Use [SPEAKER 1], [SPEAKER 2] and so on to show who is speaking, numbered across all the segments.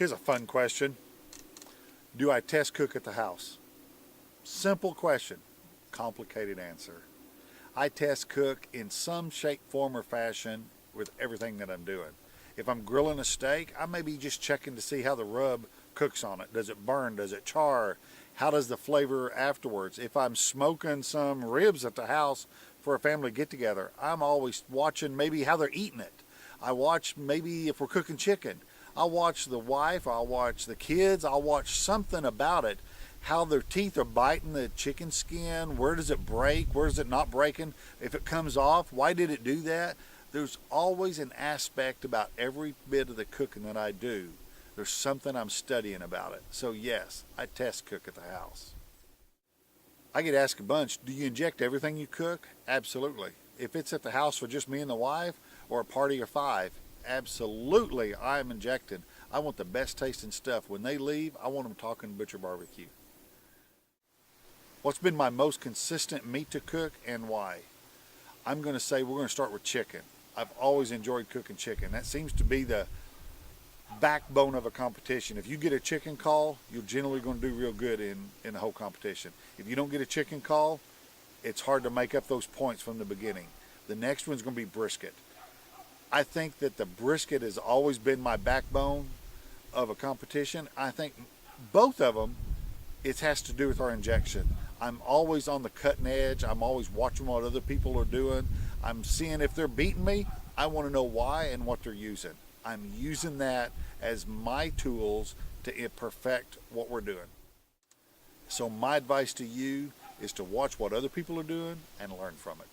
[SPEAKER 1] Here's a fun question. Do I test cook at the house? Simple question, complicated answer. I test cook in some shape, form, or fashion with everything that I'm doing. If I'm grilling a steak, I may be just checking to see how the rub cooks on it. Does it burn? Does it char? How does the flavor afterwards? If I'm smoking some ribs at the house for a family get-together, I'm always watching maybe how they're eating it. I watch maybe if we're cooking chicken. I'll watch the wife, I'll watch the kids, I'll watch something about it. How their teeth are biting the chicken skin, where does it break, where is it not breaking? If it comes off, why did it do that? There's always an aspect about every bit of the cooking that I do. There's something I'm studying about it. So yes, I test cook at the house. I get asked a bunch, do you inject everything you cook? Absolutely. If it's at the house for just me and the wife, or a party of 5, absolutely I'm injected. I want the best tasting stuff. When they leave, I want them talking Butcher Barbecue. What's been my most consistent meat to cook and why? I'm going to say we're going to start with chicken. I've always enjoyed cooking chicken. That seems to be the backbone of a competition. If you get a chicken call, you're generally going to do real good in the whole competition. If you don't get a chicken call, it's hard to make up those points from the beginning. The next one's going to be brisket. I think that the brisket has always been my backbone of a competition. I think both of them, it has to do with our injection. I'm always on the cutting edge. I'm always watching what other people are doing. I'm seeing if they're beating me. I want to know why and what they're using. I'm using that as my tools to perfect what we're doing. So my advice to you is to watch what other people are doing and learn from it.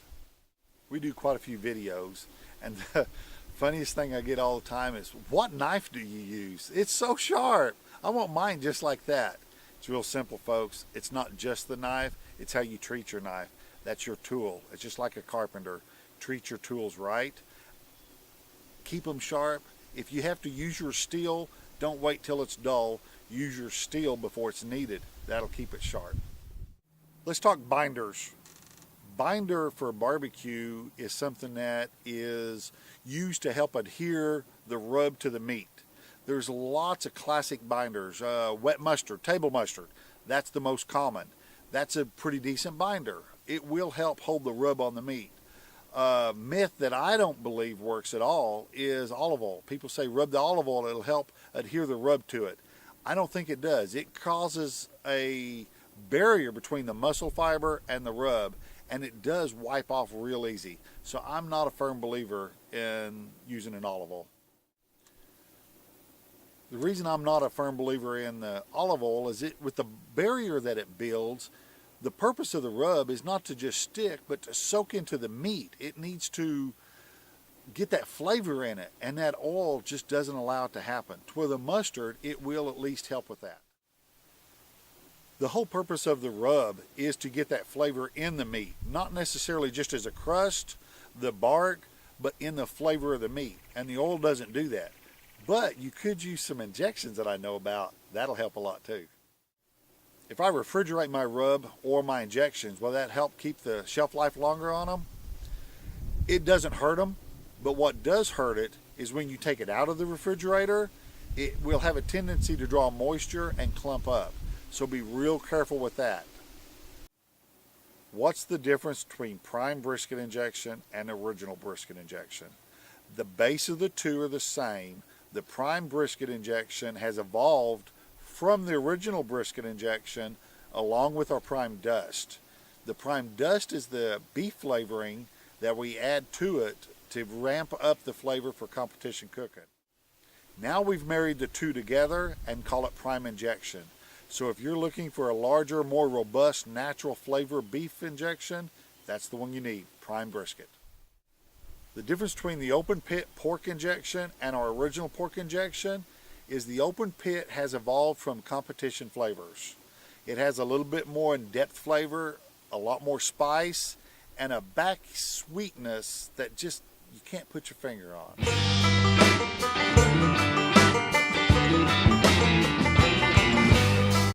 [SPEAKER 1] We do quite a few videos, and the funniest thing I get all the time is, what knife do you use? It's so sharp. I want mine just like that. It's real simple, folks. It's not just the knife, it's how you treat your knife. That's your tool. It's just like a carpenter. Treat your tools right. Keep them sharp. If you have to use your steel, don't wait till it's dull. Use your steel before it's needed. That'll keep it sharp. Let's talk binders. Binder for barbecue is something that is used to help adhere the rub to the meat. There's lots of classic binders. Wet mustard, table mustard, that's the most common. That's a pretty decent binder. It will help hold the rub on the meat. Myth that I don't believe works at all is olive oil. People say rub the olive oil, it'll help adhere the rub to it. I don't think it does. It causes a barrier between the muscle fiber and the rub, and it does wipe off real easy. So I'm not a firm believer in using an olive oil. The reason I'm not a firm believer in the olive oil is with the barrier that it builds, the purpose of the rub is not to just stick, but to soak into the meat. It needs to get that flavor in it, and that oil just doesn't allow it to happen. With the mustard, it will at least help with that. The whole purpose of the rub is to get that flavor in the meat, not necessarily just as a crust, the bark, but in the flavor of the meat. And the oil doesn't do that. But you could use some injections that I know about. That'll help a lot too. If I refrigerate my rub or my injections, will that help keep the shelf life longer on them? It doesn't hurt them, but what does hurt it is when you take it out of the refrigerator, it will have a tendency to draw moisture and clump up. So be real careful with that. What's the difference between prime brisket injection and original brisket injection? The base of the two are the same. The prime brisket injection has evolved from the original brisket injection along with our prime dust. The prime dust is the beef flavoring that we add to it to ramp up the flavor for competition cooking. Now we've married the two together and call it prime injection. So if you're looking for a larger, more robust, natural flavor beef injection, that's the one you need, prime brisket. The difference between the open pit pork injection and our original pork injection is the open pit has evolved from competition flavors. It has a little bit more in-depth flavor, a lot more spice, and a back sweetness that just you can't put your finger on.